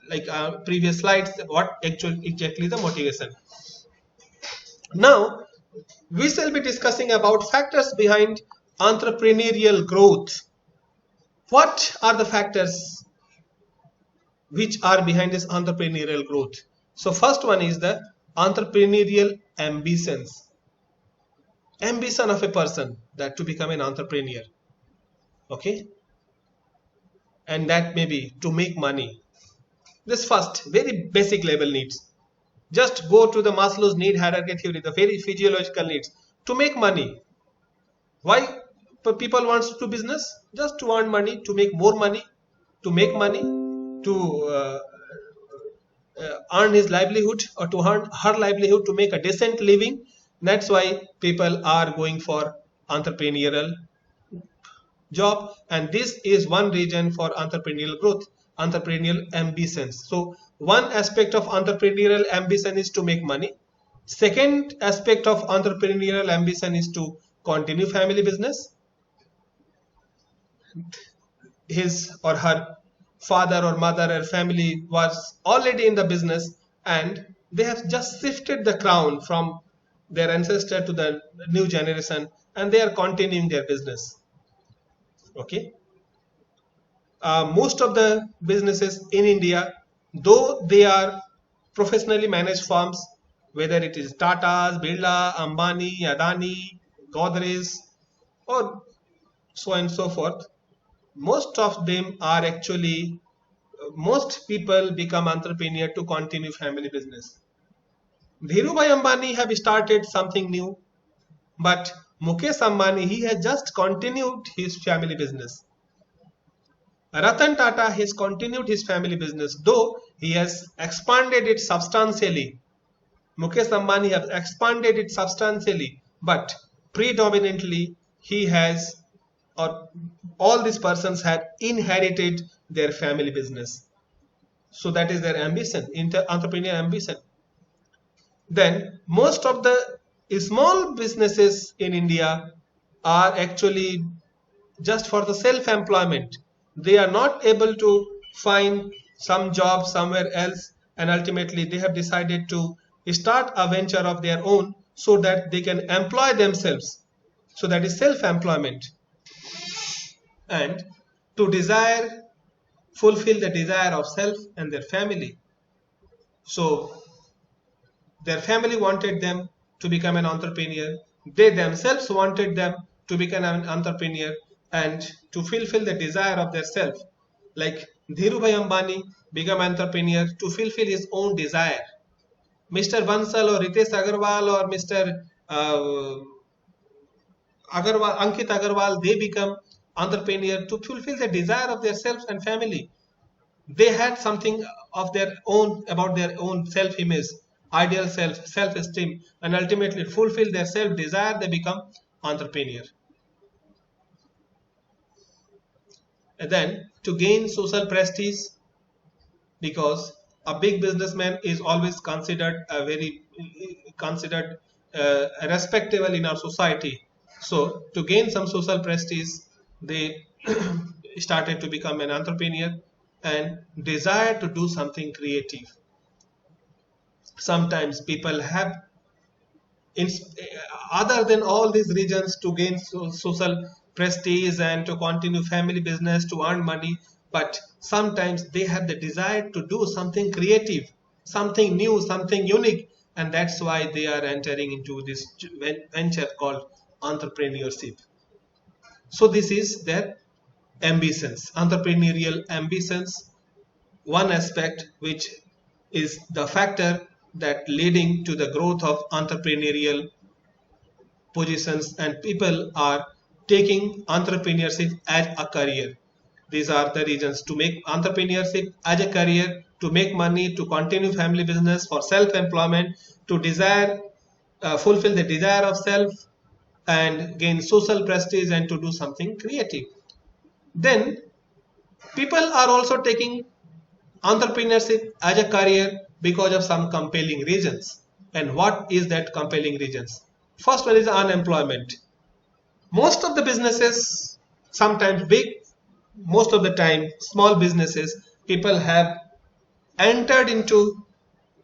the previous slides, what exactly the motivation. Now we shall be discussing about factors behind entrepreneurial growth. What are the factors which are behind this entrepreneurial growth? So first one is the entrepreneurial ambitions. Ambition of a person that to become an entrepreneur. Okay, and that may be to make money. This first very basic level needs. Just go to the Maslow's need hierarchy theory, the very physiological needs to make money. Why people want to do business? Just to earn money, to make more money, to make money, to earn his livelihood or to earn her livelihood, to make a decent living. That's why people are going for entrepreneurial job, and this is one reason for entrepreneurial growth, entrepreneurial ambitions. So one aspect of entrepreneurial ambition is to make money. Second aspect of entrepreneurial ambition is to continue family business. His or her father or mother or family was already in the business, and they have just shifted the crown from their ancestor to the new generation, and they are continuing their business. Okay. Most of the businesses in India, though they are professionally managed firms, whether it is Tata's, Birla, Ambani, Adani, Godrej, or so on and so forth, most of them are actually, most people become entrepreneur to continue family business. Dhirubhai Ambani have started something new, but Mukesh Ambani, he has just continued his family business. Ratan Tata has continued his family business, though he has expanded it substantially. Mukesh Ambani has expanded it substantially, but predominantly he has, or all these persons had inherited their family business. So that is their ambition, entrepreneurial ambition. Then most of the small businesses in India are actually just for the self-employment. They are not able to find some job somewhere else, and ultimately they have decided to start a venture of their own so that they can employ themselves. So that is self-employment. And to fulfill the desire of self and their family. So their family wanted them to become an entrepreneur. They themselves wanted them to become an entrepreneur and to fulfill the desire of their self. Like Dhirubhai Ambani became an entrepreneur to fulfill his own desire. Mr. Bansal or Ritesh Agarwal or Mr. Ankit Agarwal, they become entrepreneur to fulfill the desire of their self and family. They had something of their own about their own self-image, ideal self, self-esteem, and ultimately fulfill their self-desire. They become entrepreneur. And then to gain social prestige, because a big businessman is always considered respectable in our society. So to gain some social prestige, they started to become an entrepreneur and desire to do something creative. Sometimes people have, other than all these reasons, to gain social prestige and to continue family business, to earn money, but sometimes they have the desire to do something creative, something new, something unique, and that's why they are entering into this venture called entrepreneurship. So this is their ambitions, entrepreneurial ambitions. One aspect which is the factor that leading to the growth of entrepreneurial positions, and people are taking entrepreneurship as a career. These are the reasons: to make entrepreneurship as a career, to make money, to continue family business, for self-employment, to fulfill the desire of self and gain social prestige, and to do something creative. Then people are also taking entrepreneurship as a career because of some compelling reasons. And what is that compelling reasons? First one is unemployment. Most of the businesses, sometimes big, most of the time small businesses, people have entered into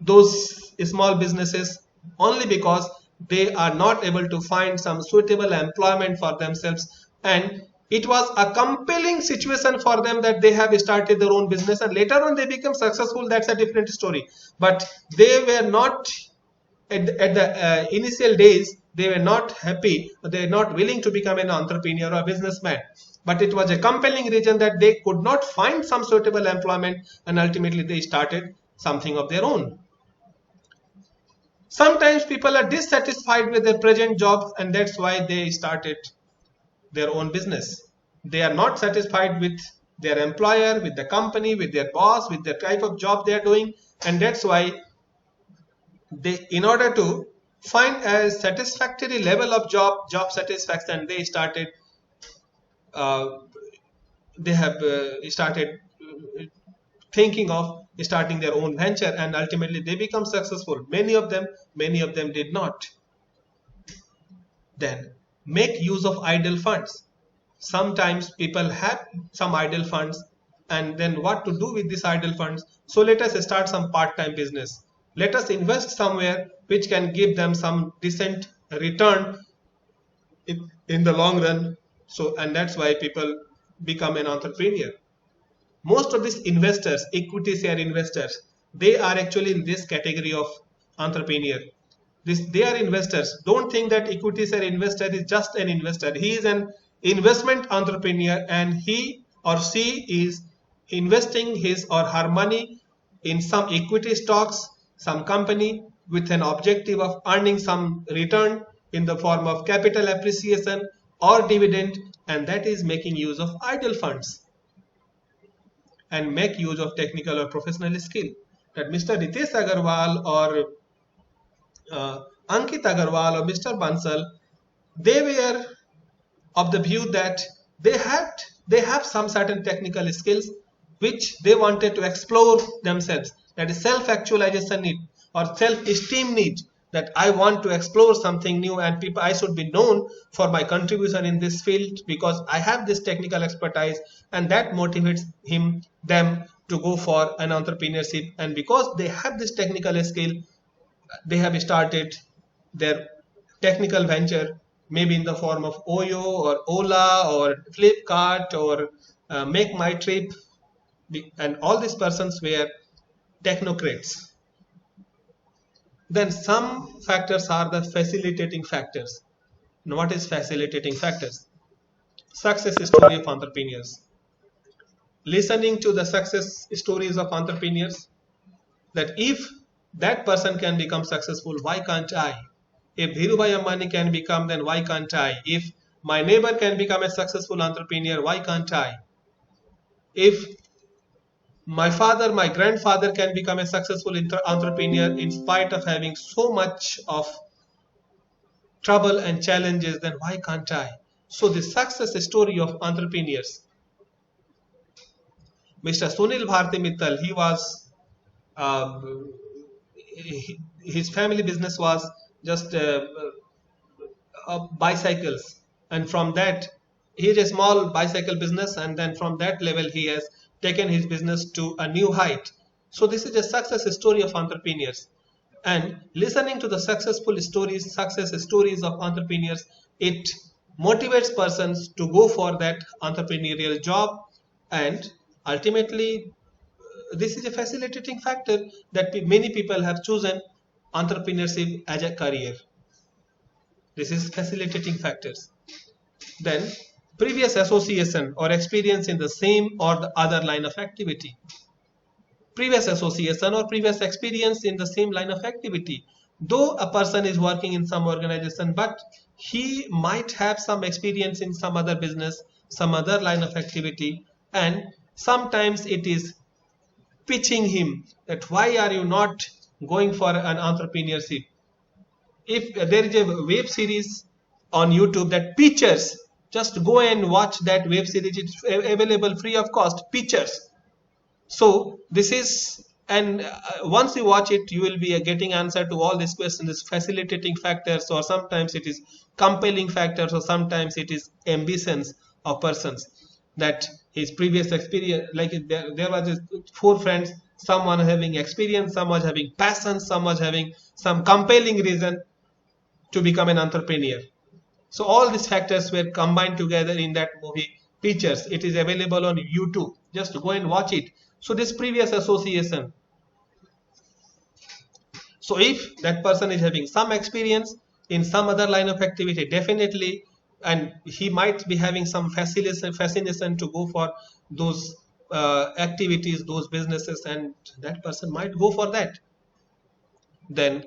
those small businesses only because they are not able to find some suitable employment for themselves, and it was a compelling situation for them that they have started their own business, and later on they become successful. That's a different story, but they were not at the initial days, they were not happy, they were not willing to become an entrepreneur or a businessman, but it was a compelling reason that they could not find some suitable employment, and ultimately they started something of their own. Sometimes people are dissatisfied with their present jobs, and that's why they started their own business. They are not satisfied with their employer, with the company, with their boss, with the type of job they are doing, and that's why they, in order to find a satisfactory level of job satisfaction, they started uh, they have started thinking of starting their own venture, and ultimately they become successful. Many of them did not. Then make use of idle funds. Sometimes people have some idle funds, and then what to do with these idle funds? So let us start some part-time business. Let us invest somewhere which can give them some decent return in the long run. So, and that's why people become an entrepreneur. Most of these investors, equity share investors, they are actually in this category of entrepreneur. They are investors. Don't think that equity share investor is just an investor. He is an investment entrepreneur, and he or she is investing his or her money in some equity stocks, some company, with an objective of earning some return in the form of capital appreciation or dividend, and that is making use of idle funds and make use of technical or professional skill. That Mr. Ritesh Agarwal or Ankit Agarwal or Mr. Bansal, they were of the view that they had they have some certain technical skills which they wanted to explore themselves. That is self-actualization need or self-esteem need. That I want to explore something new, and people, I should be known for my contribution in this field because I have this technical expertise, and that motivates them to go for an entrepreneurship. And because they have this technical skill, they have started their technical venture, maybe in the form of Oyo or Ola or Flipkart or Make My Trip, and all these persons were technocrats. Then some factors are the facilitating factors. Now, what is facilitating factors? Success story of entrepreneurs. Listening to the success stories of entrepreneurs, that if that person can become successful, why can't I? If Dhirubhai Ambani can become, then why can't I? If my neighbor can become a successful entrepreneur, why can't I? If my father, my grandfather can become a successful entrepreneur in spite of having so much of trouble and challenges, then why can't I? So the success story of entrepreneurs. Mr. Sunil Bharti Mittal, he was uh, his family business was just bicycles, and from that he is a small bicycle business, and then from that level he has taken his business to a new height. So this is a success story of entrepreneurs, and listening to the success stories of entrepreneurs, it motivates persons to go for that entrepreneurial job, and ultimately this is a facilitating factor that many people have chosen entrepreneurship as a career. This is facilitating factors. Then previous association or experience in the same or the other line of activity. Previous association or previous experience in the same line of activity. Though a person is working in some organization, but he might have some experience in some other business, some other line of activity, and sometimes it is pitching him that why are you not going for an entrepreneurship. If there is a web series on YouTube that Pictures, just go and watch that web series. It's available free of cost. Pictures. So this is, and once you watch it, you will be getting answer to all these questions. Facilitating factors, or sometimes it is compelling factors, or sometimes it is ambitions of persons. That his previous experience, like there was four friends. someone having experience, someone having passion, someone having some compelling reason to become an entrepreneur. So all these factors were combined together in that movie Pictures. It is available on YouTube. Just go and watch it. So this previous association. So if that person is having some experience in some other line of activity, definitely, and he might be having some fascination to go for those activities, those businesses, and that person might go for that. Then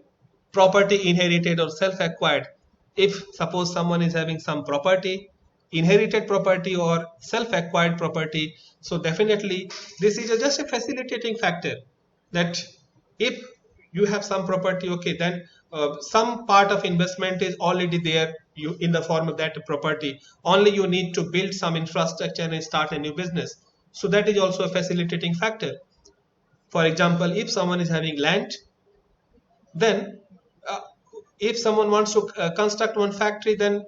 property inherited or self-acquired. If suppose someone is having some property, inherited property or self-acquired property, so definitely this is just a facilitating factor, that if you have some property, okay, then some part of investment is already there, you in the form of that property, only you need to build some infrastructure and start a new business. So that is also a facilitating factor. For example, if someone is having land, then uh, if someone wants to construct one factory, then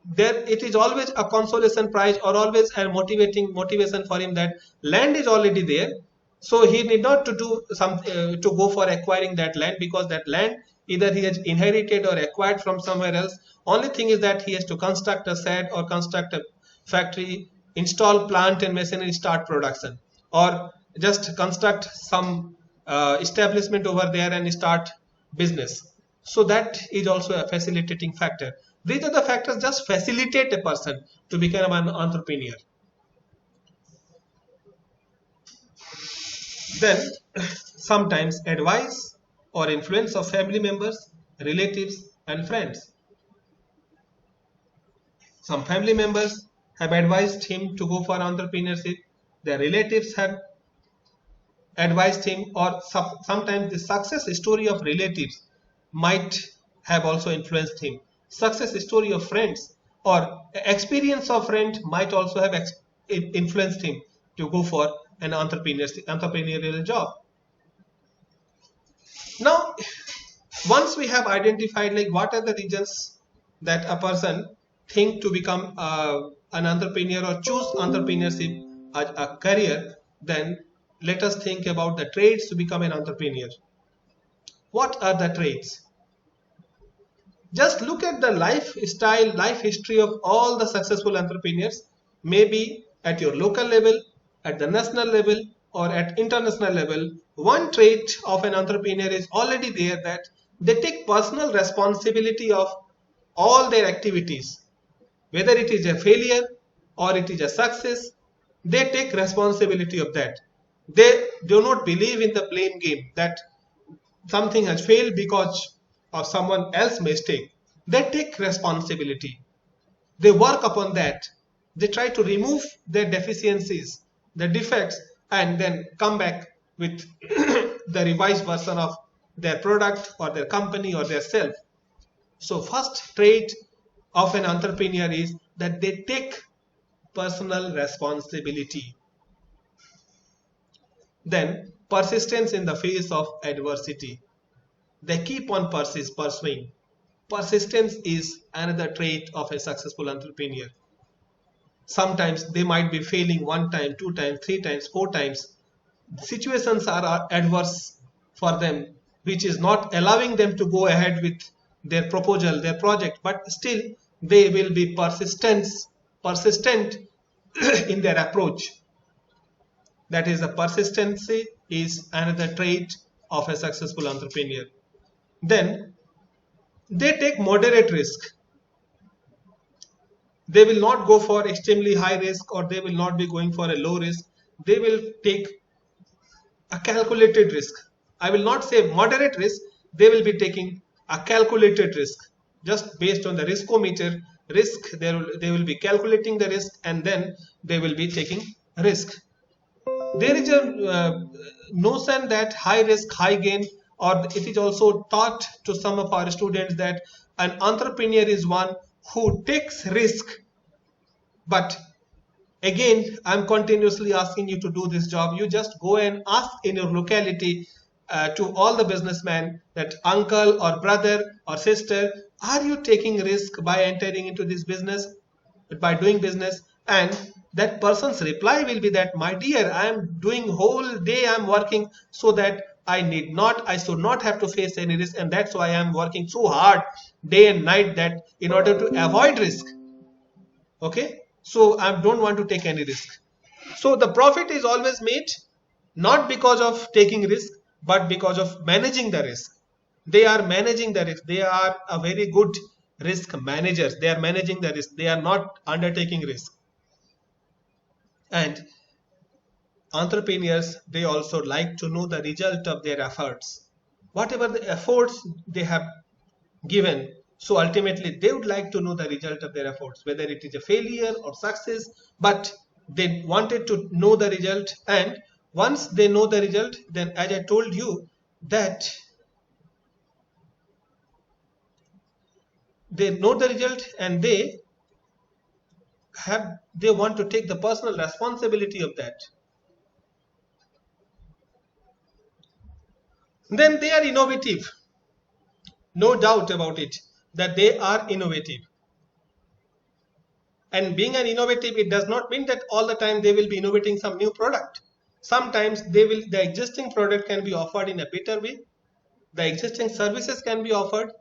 there it is always a consolation prize or always a motivation for him, that land is already there, so he need not to do some to go for acquiring that land, because that land either he has inherited or acquired from somewhere else. Only thing is that he has to construct a shed or construct a factory, install plant and machinery, start production, or just construct some establishment over there and start business. So that is also a facilitating factor. These are the factors just facilitate a person to become an entrepreneur. Then sometimes advice or influence of family members, relatives, and friends. Some family members have advised him to go for entrepreneurship. Their relatives have advised him, or sometimes the success story of relatives might have also influenced him. Success story of friends or experience of friend might also have influenced him to go for an entrepreneurial job. Now, once we have identified like what are the reasons that a person think to become an entrepreneur or choose entrepreneurship as a career, then let us think about the traits to become an entrepreneur. What are the traits? Just look at the lifestyle, life history of all the successful entrepreneurs, maybe at your local level, at the national level, or at international level. One trait of an entrepreneur is already there, that they take personal responsibility of all their activities. Whether it is a failure or it is a success, they take responsibility of that. They do not believe in the blame game, that something has failed because of someone else's mistake. They take responsibility. They work upon that. They try to remove their deficiencies, the defects, and then come back with the revised version of their product or their company or their self. So first trait of an entrepreneur is that they take personal responsibility. Then persistence in the face of adversity. They keep on pursuing. Persistence is another trait of a successful entrepreneur. Sometimes they might be failing 1 time, 2 times, 3 times, 4 times. Situations are adverse for them, which is not allowing them to go ahead with their proposal, their project, but still they will be persistent in their approach. That is, the persistency is another trait of a successful entrepreneur. Then they take moderate risk. They will not go for extremely high risk, or they will not be going for a low risk. They will take a calculated risk. I will not say moderate risk. They will be taking a calculated risk. Just based on the riskometer risk, they will be calculating the risk, and then they will be taking risk. There is a notion that high risk, high gain, or it is also taught to some of our students that an entrepreneur is one who takes risk. But again, I'm continuously asking you to do this job. You just go and ask in your locality to all the businessmen that uncle or brother or sister, are you taking risk by entering into this business, by doing business? And that person's reply will be that, my dear, I am doing whole day, I am working so that I should not have to face any risk, and that's why I am working so hard day and night, that in order to avoid risk. Okay, so I don't want to take any risk. So the profit is always made not because of taking risk, but because of managing the risk. They are managing the risk. They are a very good risk managers. They are managing the risk. They are not undertaking risk. And entrepreneurs, they also like to know the result of their efforts. Whatever the efforts they have given, so ultimately they would like to know the result of their efforts, whether it is a failure or success, but they wanted to know the result. And once they know the result, then as I told you that they know the result, and they want to take the personal responsibility of that. Then they are innovative. No doubt about it that they are innovative. And being an innovative, it does not mean that all the time they will be innovating some new product. Sometimes the existing product can be offered in a better way. The existing services can be offered.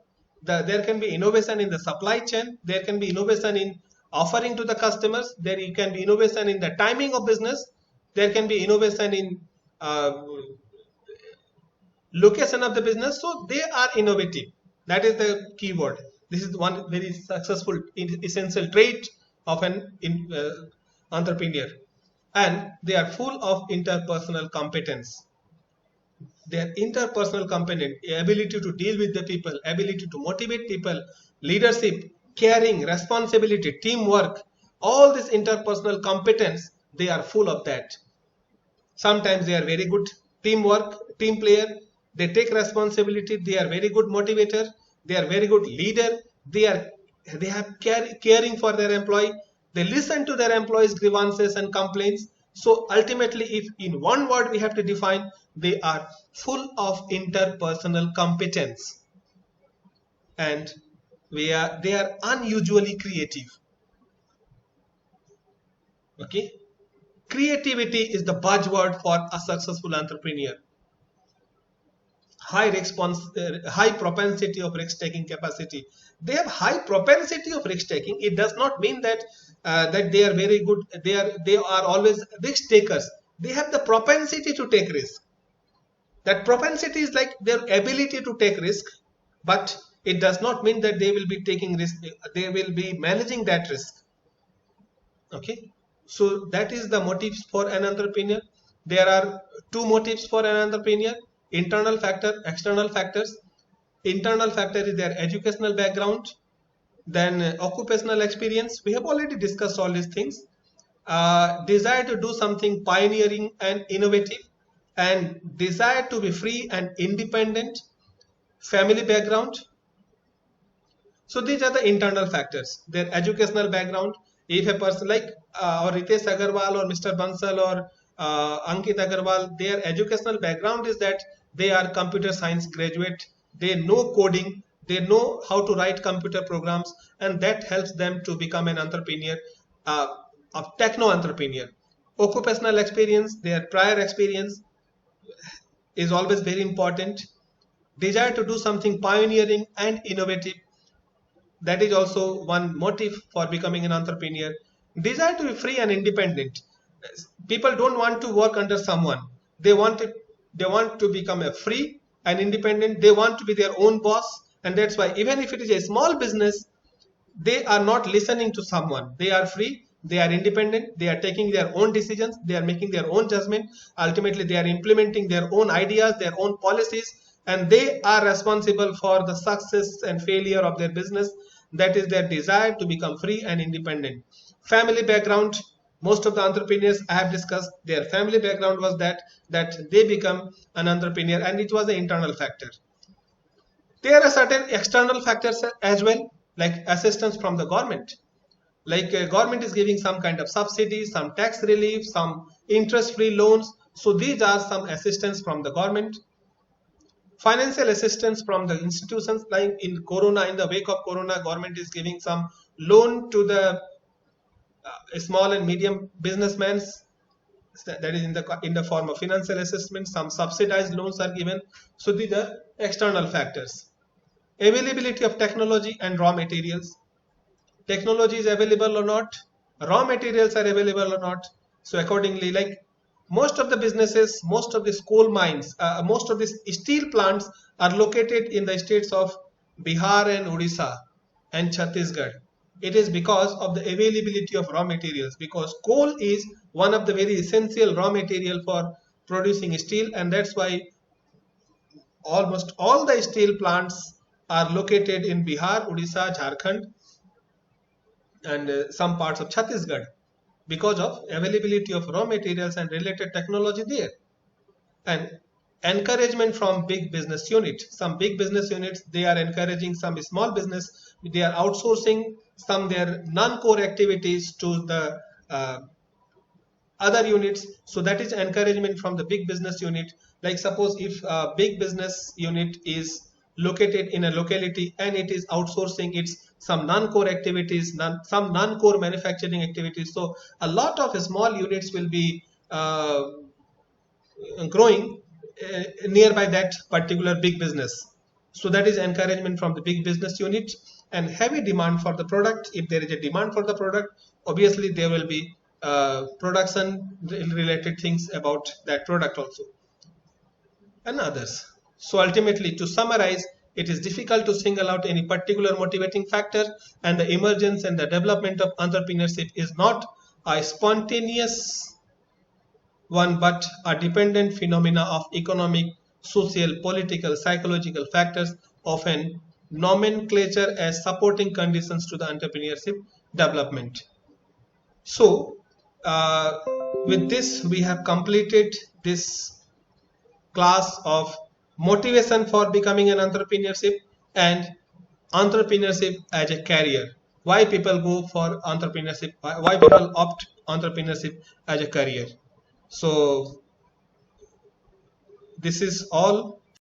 There can be innovation in the supply chain. There can be innovation in offering to the customers. There can be innovation in the timing of business. There can be innovation in location of the business. So they are innovative. That is the key word. This is one very successful essential trait of an entrepreneur. And they are full of interpersonal competence. Their interpersonal component, ability to deal with the people, ability to motivate people, leadership, caring, responsibility, teamwork, all this interpersonal competence, they are full of that. Sometimes they are very good team player, they take responsibility, they are very good motivator, they are very good leader, they have caring for their employee, they listen to their employees' grievances and complaints. So ultimately, if in one word we have to define, they are full of interpersonal competence, and they are unusually creative. Okay, creativity is the buzzword for a successful entrepreneur. High propensity of risk taking capacity. They have high propensity of risk taking. It does not mean that that they are very good. They are always risk takers. They have the propensity to take risk. That propensity is like their ability to take risk, but it does not mean that they will be taking risk. They will be managing that risk. Okay, so that is the motives for an entrepreneur. There are two motives for an entrepreneur: internal factor, external factors. Internal factor is their educational background, then occupational experience. We have already discussed all these things. Desire to do something pioneering and innovative, and desire to be free and independent. Family background. So these are the internal factors. Their educational background. If a person like or Ritesh Agarwal or Mr. Bansal or Ankit Agarwal, their educational background is that they are computer science graduate. They know coding. They know how to write computer programs, and that helps them to become an entrepreneur, a techno entrepreneur. Occupational experience, their prior experience is always very important. Desire to do something pioneering and innovative. That is also one motive for becoming an entrepreneur. Desire to be free and independent. People don't want to work under someone. They want to become a free and independent. They want to be their own boss, and that's why even if it is a small business, they are not listening to someone. They are free. They are independent. They are taking their own decisions. They are making their own judgment. Ultimately, they are implementing their own ideas, their own policies, and they are responsible for the success and failure of their business. That is their desire to become free and independent. Family background. Most of the entrepreneurs I have discussed, their family background was that they become an entrepreneur, and it was an internal factor. There are certain external factors as well, like assistance from the government. Like government is giving some kind of subsidy, some tax relief, some interest-free loans. So these are some assistance from the government. Financial assistance from the institutions, like in the wake of Corona, government is giving some loan to the small and medium businessmen, that is in the form of financial assessment. Some subsidized loans are given. So these are external factors. Availability of technology and raw materials. Technology is available or not, raw materials are available or not. So accordingly, like most of the businesses, most of the coal mines, most of the steel plants are located in the states of Bihar and Odisha and Chhattisgarh. It is because of the availability of raw materials, because coal is one of the very essential raw material for producing steel, and that's why almost all the steel plants are located in Bihar, Odisha, Jharkhand, and some parts of Chhattisgarh, because of availability of raw materials and related technology there. And encouragement from big business unit. Some big business units, they are encouraging some small business, they are outsourcing some their non-core activities to the other units. So that is encouragement from the big business unit. Like suppose if a big business unit is located in a locality and it is outsourcing its some non-core activities, some non-core manufacturing activities, so a lot of small units will be growing nearby that particular big business. So that is encouragement from the big business unit. And heavy demand for the product. If there is a demand for the product, obviously there will be production related things about that product also, and others. So ultimately, to summarize, it is difficult to single out any particular motivating factor, and the emergence and the development of entrepreneurship is not a spontaneous one but a dependent phenomena of economic, social, political, psychological factors, often nomenclature as supporting conditions to the entrepreneurship development. So, with this, we have completed this class of motivation for becoming an entrepreneurship and entrepreneurship as a career. Why people go for entrepreneurship? Why people opt entrepreneurship as a career? So, this is all